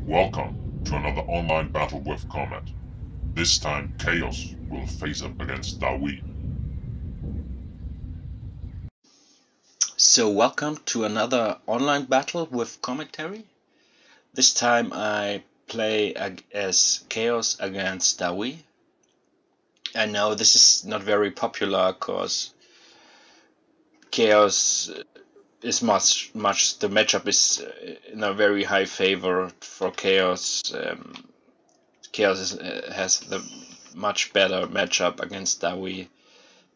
Welcome to another online battle with Comet. This time Chaos will face up against Dawi. So welcome to another online battle with commentary. This time I play as Chaos against Dawi. I know this is not very popular because Chaos is much the matchup is in a very high favor for Chaos. Chaos has the much better matchup against Dawi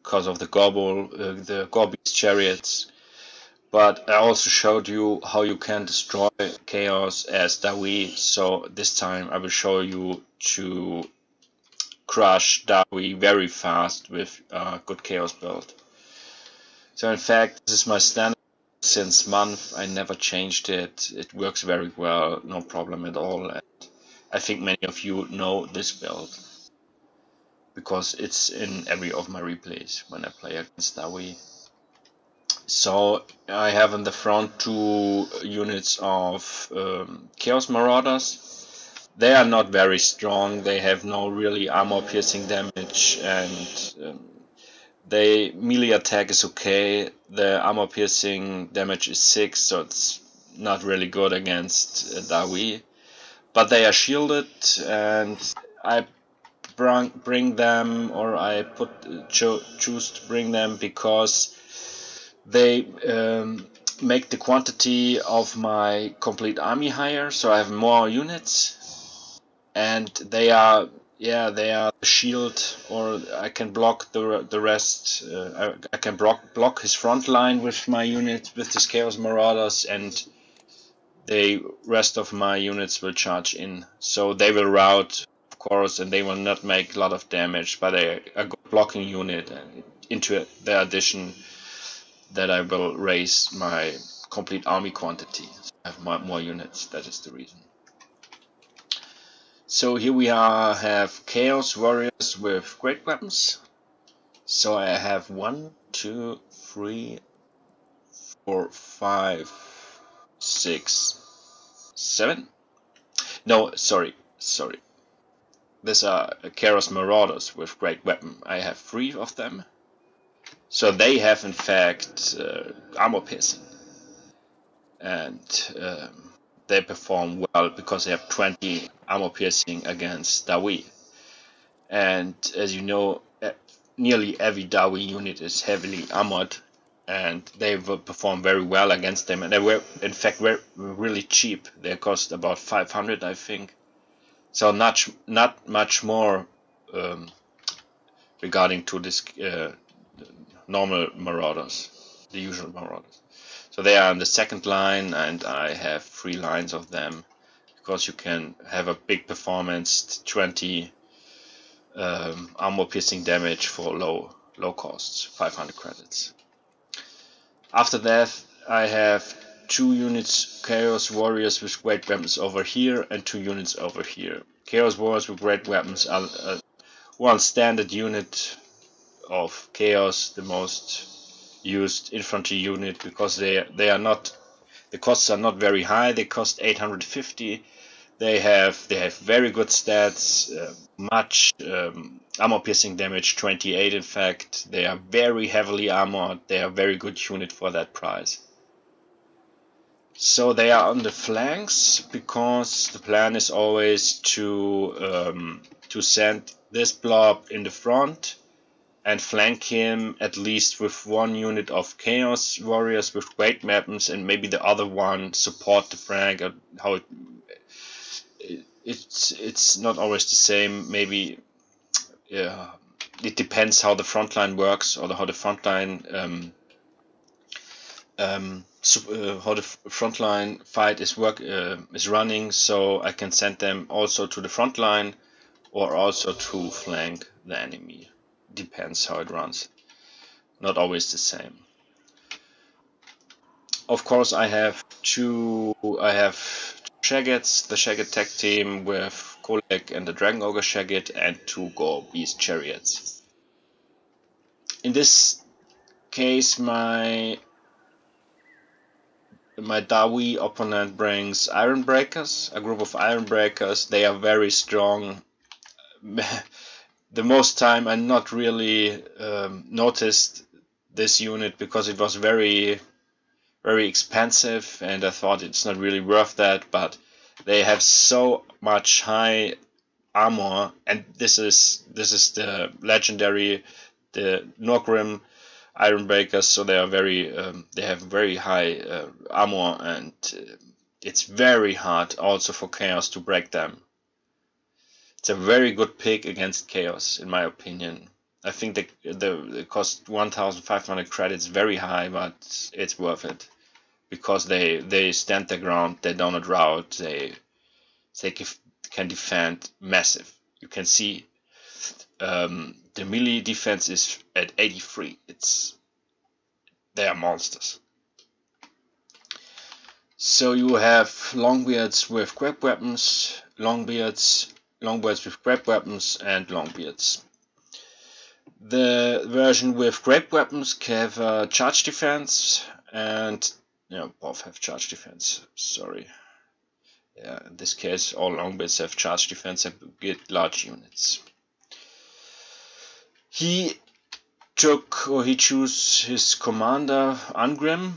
because of the Gorbis chariots. But I also showed you how you can destroy Chaos as Dawi, so this time I will show you to crush Dawi very fast with a good Chaos build. So in fact, this is my standard since month. I never changed it. It works very well, no problem at all. And I think many of you know this build because it's in every of my replays when I play against Dawi. So I have in the front two units of Chaos Marauders. They are not very strong. They have no really armor piercing damage, and they melee attack is okay. The armor piercing damage is 6, so it's not really good against Dawi. But they are shielded, and I bring them, or I choose to bring them because they make the quantity of my complete army higher, so I have more units, and they are the shield, or I can block the rest. I can block his front line with my units, with his Chaos Marauders, and the rest of my units will charge in. So they will rout, of course, and they will not make a lot of damage, but they are a good blocking unit, and into their addition that I will raise my complete army quantity. So I have more units, that is the reason. So here we have Chaos Warriors with great weapons. So I have 1, 2, 3, 4, 5, 6, 7. No, sorry. These are Chaos Marauders with great weapon. I have 3 of them. So they have in fact armor piercing, and they perform well because they have 20 armor piercing against Dawi. And as you know, nearly every Dawi unit is heavily armored, and they will perform very well against them. And they were in fact really cheap. They cost about 500, I think. So not much more regarding to this normal Marauders, the usual Marauders. So they are on the second line, and I have 3 lines of them because you can have a big performance, 20 armor piercing damage for low costs, 500 credits. After that, I have 2 units Chaos Warriors with great weapons over here and 2 units over here. Chaos Warriors with great weapons are one standard unit of Chaos, the most used infantry unit, because they are not, the costs are not very high. They cost 850. They have very good stats, much armor piercing damage, 28 in fact. They are very heavily armored. They are a very good unit for that price. So they are on the flanks because the plan is always to send this blob in the front and flank him at least with 1 unit of Chaos Warriors with great weapons, and maybe the other one support the flank. How it's not always the same. Maybe it depends how the front line works, or how the front line fight is running. So I can send them also to the front line, or also to flank the enemy. Depends how it runs. Not always the same. Of course, I have Shaggets, the Shagget tag team with Kolek and the Dragon Ogre Shagget, and 2 Gorbis chariots. In this case, my my Dawi opponent brings Iron Breakers, a group of Iron Breakers. They are very strong. The most time I not really noticed this unit because it was very expensive, and I thought it's not really worth that, but they have so much high armor, and this is the legendary, the Norgrim Iron Breakers, so they are they have very high armor, and it's very hard also for Chaos to break them. It's a very good pick against Chaos, in my opinion. I think the cost 1,500 credits, very high, but it's worth it because they stand their ground, they do not rout, they can defend massive. You can see the melee defense is at 83. They are monsters. So you have Longbeards with grab weapons, Longbeards with grab weapons, and Longbeards. The version with grab weapons have charge defense, and both have charge defense. Sorry. Yeah, in this case, all Longbeards have charge defense and get large units. He chose his commander Angrim.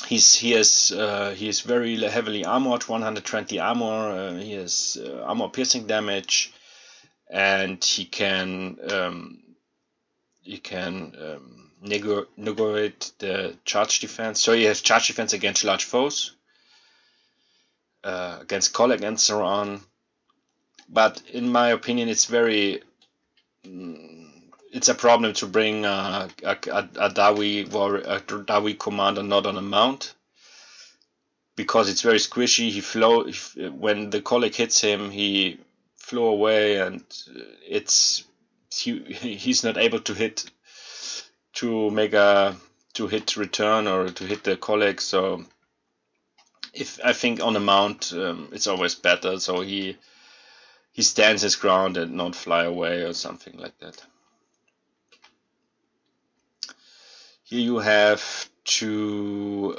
He is very heavily armored, 120 armor. He has armor piercing damage, and he can negotiate the charge defense. So he has charge defense against large foes, against colleagues and so on. But in my opinion, it's a problem to bring a Dawi commander not on a mount, because it's very squishy. When the colleague hits him, he flew away, and he's not able to hit return or to hit the colleague. So I think on a mount it's always better. So he stands his ground and not fly away or something like that. Here you have two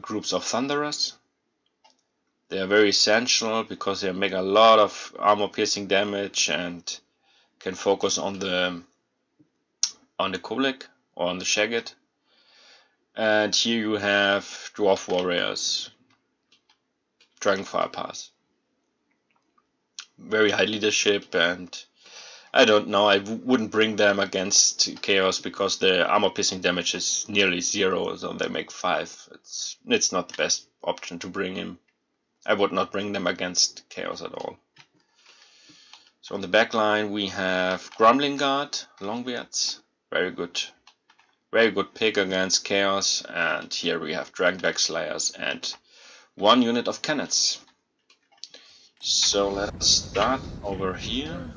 groups of Thunderers. They are very essential because they make a lot of armor piercing damage and can focus on the Kulik or on the Shaggot. And here you have Dwarf Warriors, Dragonfire Pass. Very high leadership, and I don't know, I wouldn't bring them against Chaos because the armor piercing damage is nearly 0, so they make 5. It's not the best option to bring him. I would not bring them against Chaos at all. So on the back line we have Grumbling Guard, Longbeards, very good pick against Chaos, and here we have Dragonback Slayers and 1 unit of Cannons. So let's start over here.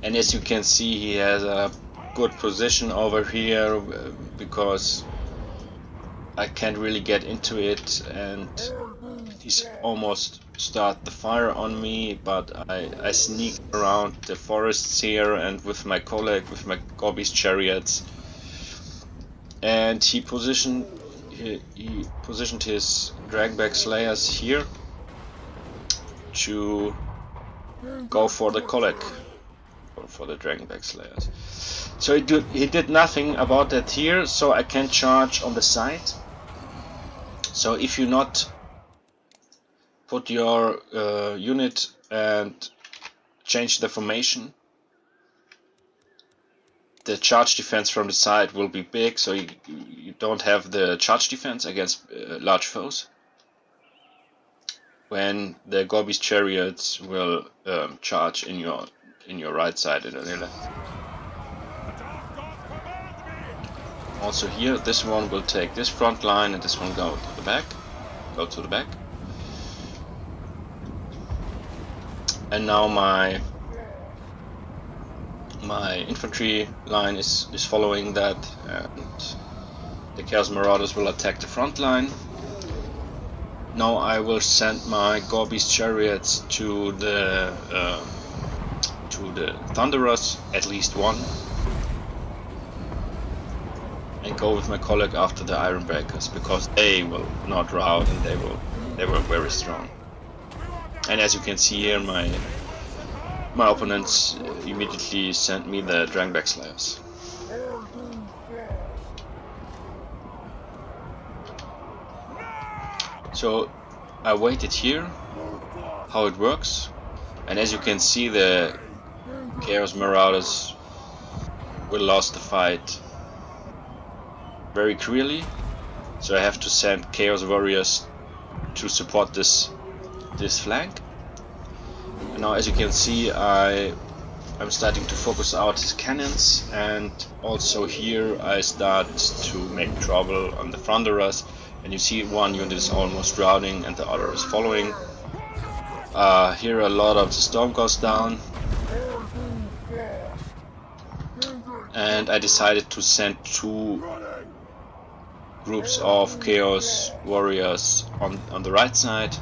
And as you can see, he has a good position over here because I can't really get into it, and he's almost start the fire on me, but I sneak around the forests here and with my colleague, with my Gobi's chariots, and he positioned his Dragonback Slayers here to go for the colleague, for the Dragonback Slayers. So he did nothing about that here, so I can charge on the side. So if you not put your unit and change the formation, the charge defense from the side will be big, so you don't have the charge defense against large foes. When the Gobi's chariots will charge in your right side and on your left. Also here, this one will take this front line and this one go to the back. And now my infantry line is following that, and the Chaos Marauders will attack the front line. Now I will send my Gobi's chariots to the Thunderers, at least one. and go with my colleague after the Iron Breakers, because they will not rout and they were very strong. And as you can see here, my opponents immediately sent me the Dragonback Slayers. So I waited here how it works, and as you can see, the Chaos Marauders will lose the fight very clearly. So I have to send Chaos Warriors to support this flank. And now, as you can see, I'm starting to focus out his cannons, and also here I start to make trouble on the Thunderers. And you see one unit is almost routing and the other is following. Here a lot of the storm goes down, and I decided to send 2 groups of Chaos Warriors on the right side.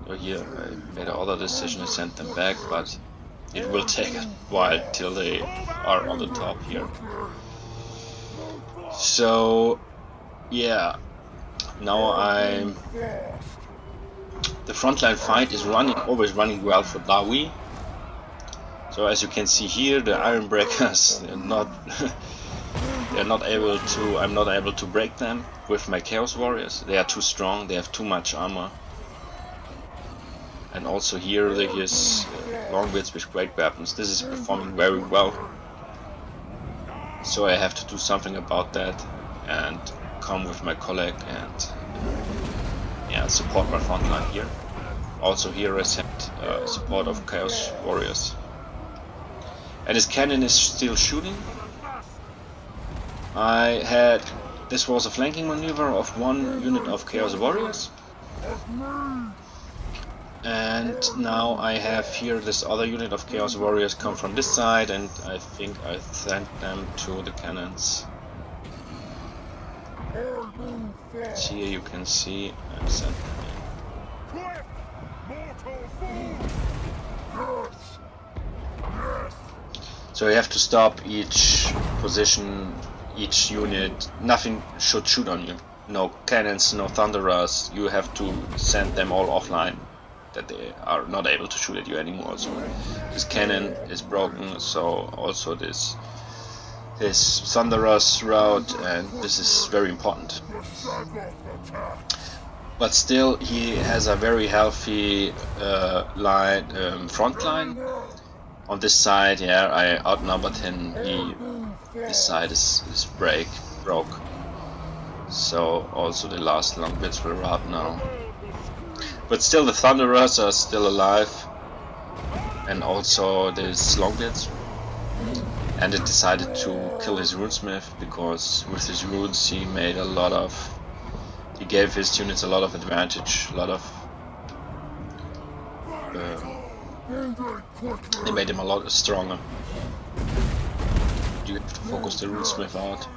So here I made another decision, I sent them back, but it will take a while till they are on the top here. So yeah, now the frontline fight is always running well for Dawi. So as you can see here, the Iron Breakers they're not able to. I'm not able to break them with my Chaos Warriors. They are too strong. They have too much armor. And also here there is Longbeards with great weapons. This is performing very well. So I have to do something about that and come with my colleague and yeah, support my front line here. Also here I sent support of Chaos Warriors. And his cannon is still shooting. This was a flanking maneuver of 1 unit of Chaos Warriors. And now I have here this other unit of Chaos Warriors come from this side, and I think I sent them to the cannons. So here you can see I sent them in. So you have to stop each position, each unit. Nothing should shoot on you. No cannons, no thunderers. You have to send them all offline, that they are not able to shoot at you anymore. So this cannon is broken, so also this thunderous route, and this is very important. But still, he has a very healthy front line. On this side, yeah, I outnumbered him. This side is broke. So also the last long bits will rout now. But still, the Thunderers are still alive, and also these Longbeards. And it decided to kill his runesmith, because with his runes he gave his units a lot of advantage, they made him a lot stronger. You have to focus the runesmith out.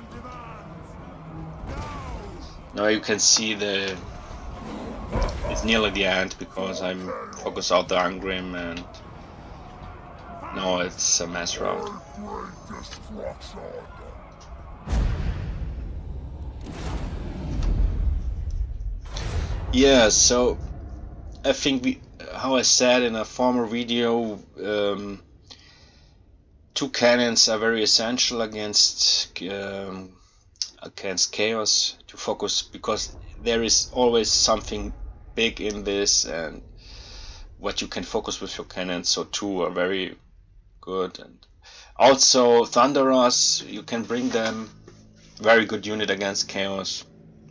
Now you can see it's nearly the end, because I'm focused out the Angrim, and now it's a mass rout. Yeah, so I think how I said in a former video, 2 cannons are very essential against chaos to focus, because there is always something big in this and what you can focus with your cannons. So 2 are very good, and also Thunderers, you can bring them, very good unit against chaos.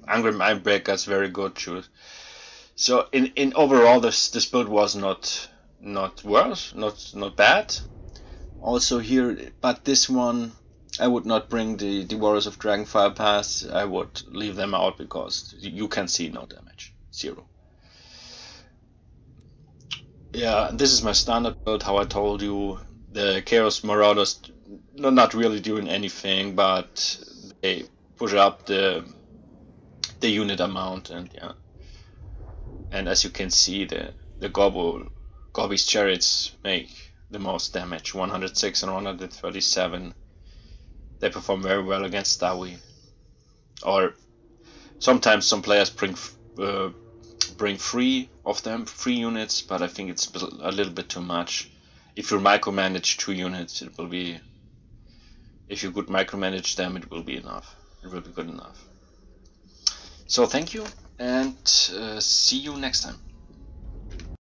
Angry Mindbreakers, very good too. So in overall, this build was not worse, not bad. Also here, but this one I would not bring the Warriors of Dragonfire Pass. I would leave them out, because you can see no damage, 0. Yeah, this is my standard build. How I told you, the Chaos Marauders not really doing anything, but they push up the unit amount, and yeah. And as you can see, the Gobi's chariots make the most damage, 106 and 137. they perform very well against Dawi. Or sometimes some players bring 3 of them, 3 units, but I think it's a little bit too much. If you micromanage 2 units, it will be. If you could micromanage them, it will be enough. It will be good enough. So thank you, and see you next time.